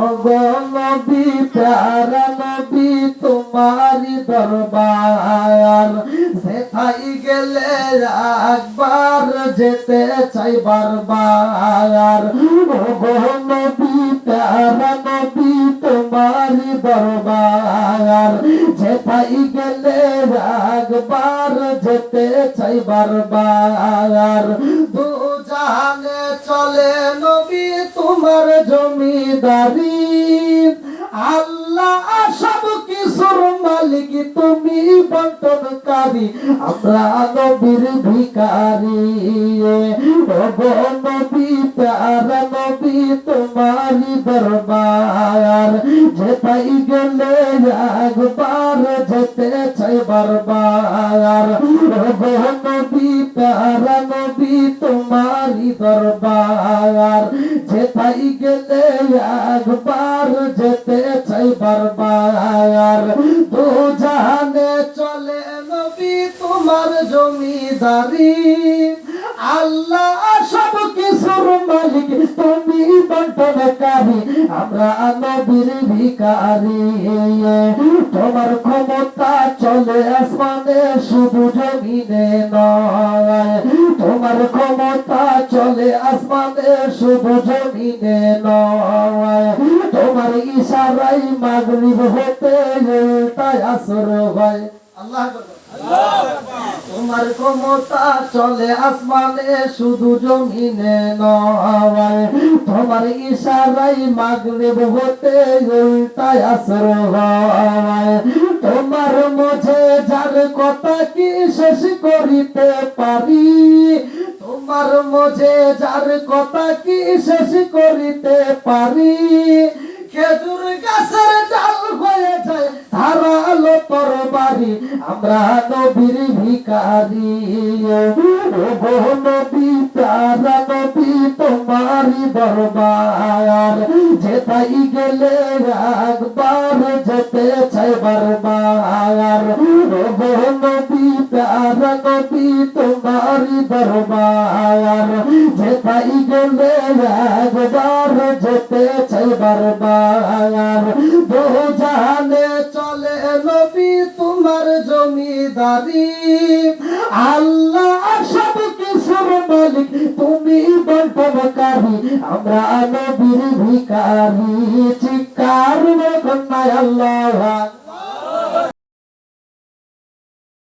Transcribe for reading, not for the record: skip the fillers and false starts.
ওগো নবী প্যারা নবী তোমারি দরবার যেথায় গেলে একবার যেতে চাই বারবার। ওগো নবী প্যারা নবী তোমারি দরবার যেথায় গেলে একবার যেতে চাই বারবার। দু জাহানে চলে নবী তোমার জমিদারি, আল্লাহ সব কিছুর মালিক তুমি বন্টনকারী, আমরা নবীর ভিখারি। ওগো নবী প্যারা নবী তোমারি দরবার যেথায় গেলে একবার যেতে চাই বারবার। ওগো নবী প্যারা নবী তোমারি দরবার যেথায় গেলে একবার যেতে চাই বারবার। দু জাহানে চলে নবী তোমার জমিদারি, আল্লাহ সব কিছুর মালিক তুমি বন্টনকারী, আমরা নবীর ভিখারি। তোমার ক্ষমতা চলে আসমানে শুধু জমিনে নয়, তোমার ক্ষমতা চলে আসমানে শুধু জমিনে নয়, তোমার ইশারায় মাগরিব হতে উল্টায় আসর হয়। আল্লাহ তোমার ক্ষমতা চলে আসমানে শুধু জমিনে নয়, তোমার ইশারায় মাগরিব হতে উল্টায় আসর হয়। তোমার মাঝে যার কথা কি শেষ করিতে পারি, তোমার মাঝে যার কথা কি শেষ করিতে পারি, খেজুর গাছের ডাল হয়ে যায় ধারালো তরবারি, আমরা নবীর ভিখারি। ওগো নবী প্যারা নবী তোমারি দরবার যেথায় গেলে একবার যেতে চাই বারবার। ওগো নবী প্যারা নবী তোমারি দরবার যেথায় গেলে একবার যেতে চাই বারবার। দু জাহানে চলে নবী তোমার জমিদারি, আল্লাহ সব কিছুর মালিক তুমি বন্টনকারী, আমরা নবীর ভিখারি। চিৎকার কন্যায় আল্লাহ।